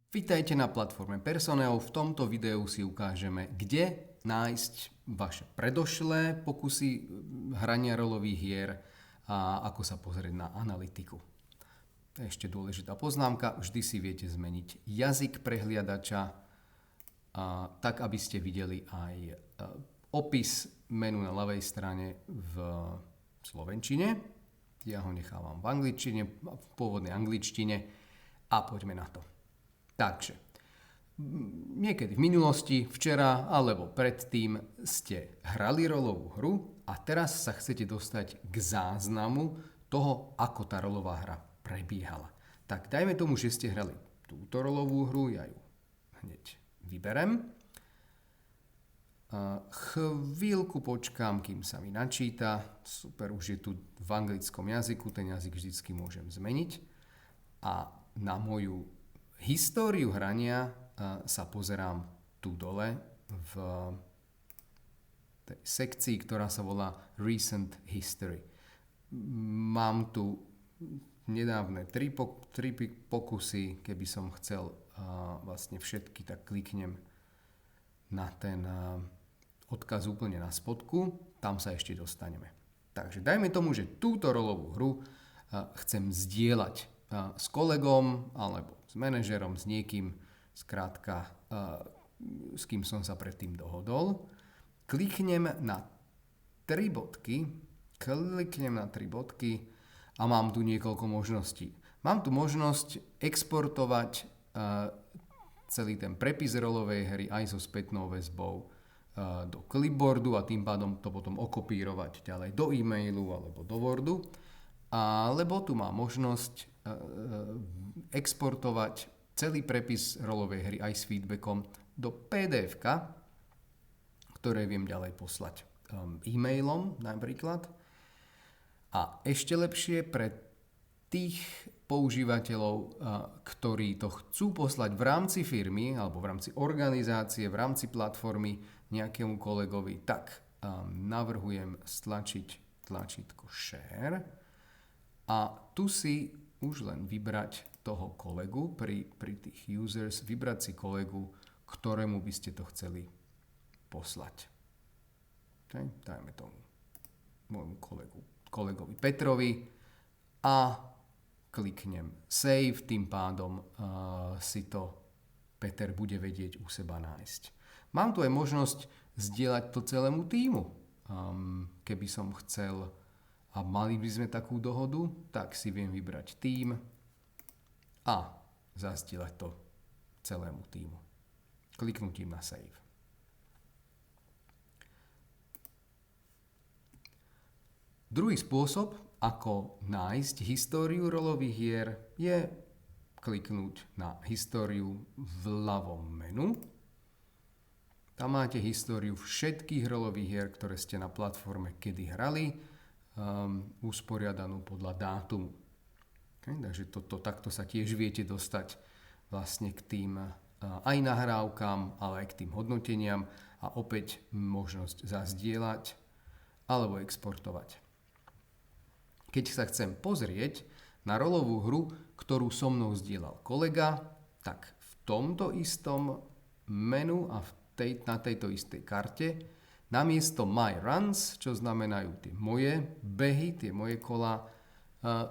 Vítajte na platforme Personeo. V tomto videu si ukážeme, kde nájsť vaše predošlé pokusy hrania rolových hier a ako sa pozrieť na analytiku. Ešte dôležitá poznámka, vždy si viete zmeniť jazyk prehliadača, tak aby ste videli aj opis menu na ľavej strane v slovenčine. Ja ho nechávam v angličtine, v pôvodnej angličtine a poďme na to. Takže, niekedy v minulosti, včera alebo predtým ste hrali rolovú hru a teraz sa chcete dostať k záznamu toho, ako tá rolová hra prebiehala. Tak dajme tomu, že ste hrali túto rolovú hru, ja ju hneď vyberem. Chvíľku počkám, kým sa mi načíta. Super, už je tu v anglickom jazyku, ten jazyk vždycky môžem zmeniť. A na moju históriu hrania sa pozerám tu dole v tej sekcii, ktorá sa volá Recent History. Mám tu nedávne tri pokusy, keby som chcel vlastne všetky, tak kliknem na ten odkaz úplne na spodku, tam sa ešte dostaneme. Takže dajme tomu, že túto rolovú hru chcem zdieľať s kolegom alebo s manažerom, s niekým, skrátka, s kým som sa predtým dohodol. Kliknem na tri bodky a mám tu niekoľko možností. Mám tu možnosť exportovať celý ten prepis rolovej hry aj so spätnou väzbou do clipboardu a tým pádom to potom okopírovať ďalej do e-mailu alebo do Wordu. Alebo tu mám možnosť exportovať celý prepis rolovej hry aj s feedbackom do PDF-ka, ktoré viem ďalej poslať e-mailom napríklad. A ešte lepšie pre tých používateľov, ktorí to chcú poslať v rámci firmy alebo v rámci organizácie, v rámci platformy nejakému kolegovi, tak navrhujem stlačiť tlačítko Share a tu si už len vybrať toho kolegu, pri tých users, vybrať si kolegu, ktorému by ste to chceli poslať. Okay? Dajme tomu môjmu kolegovi Petrovi a kliknem Save, tým pádom si to Peter bude vedieť u seba nájsť. Mám tu aj možnosť zdieľať to celému tímu. Keby som chcel a mali by sme takú dohodu, tak si viem vybrať tím a zazdieľať to celému tímu. Kliknutím na Save. Druhý spôsob, ako nájsť históriu rolových hier, je kliknúť na históriu v ľavom menu. Tam máte históriu všetkých rolových hier, ktoré ste na platforme kedy hrali, usporiadanú podľa dátumu. Okay, takže takto sa tiež viete dostať vlastne k tým aj nahrávkam, ale aj k tým hodnoteniam a opäť možnosť zazdieľať alebo exportovať. Keď sa chcem pozrieť na rolovú hru, ktorú so mnou zdieľal kolega, tak v tomto istom menu a na tejto istej karte namiesto My Runs, čo znamenajú tie moje behy, tie moje kola,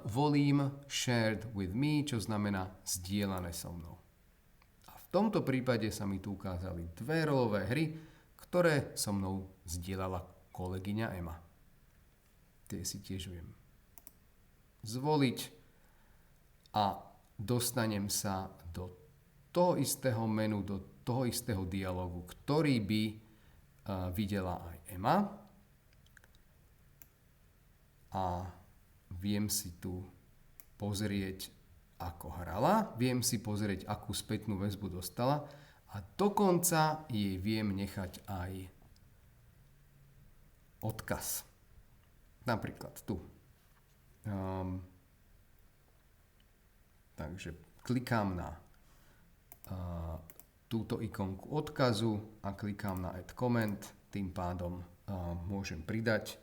volím Shared with me, čo znamená zdieľané so mnou. A v tomto prípade sa mi tu ukázali dve rolové hry, ktoré so mnou zdieľala kolegyňa Ema. Tie si tiež viem zvoliť a dostanem sa do toho istého menu, do toho istého dialogu, ktorý by videla aj Ema. A viem si tu pozrieť, ako hrala, viem si pozrieť, akú spätnú väzbu dostala a dokonca jej viem nechať aj odkaz. Napríklad tu. Takže klikám na túto ikonku odkazu a klikám na Add Comment, tým pádom môžem pridať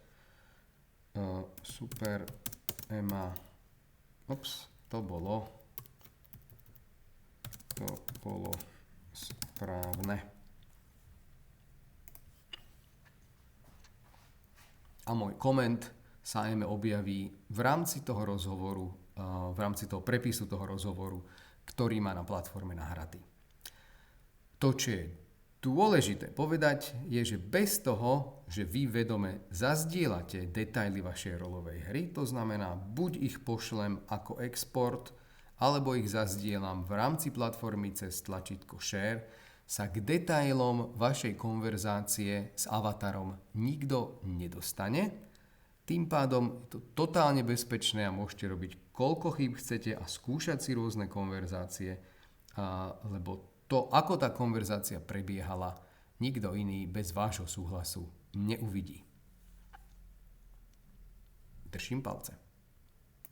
super Ema, to bolo to bolo správne. A môj koment sa objaví v rámci toho rozhovoru, v rámci toho prepisu toho rozhovoru, ktorý má na platforme nahratý. To, čo je dôležité povedať, je, že bez toho, že vy vedome zazdielate detaily vašej rolovej hry, to znamená, buď ich pošlem ako export, alebo ich zazdielam v rámci platformy cez tlačítko Share, sa k detailom vašej konverzácie s avatarom nikto nedostane. Tým pádom je to totálne bezpečné a môžete robiť koľko chýb chcete a skúšať si rôzne konverzácie, lebo to, ako tá konverzácia prebiehala, nikto iný bez vášho súhlasu neuvidí. Držím palce.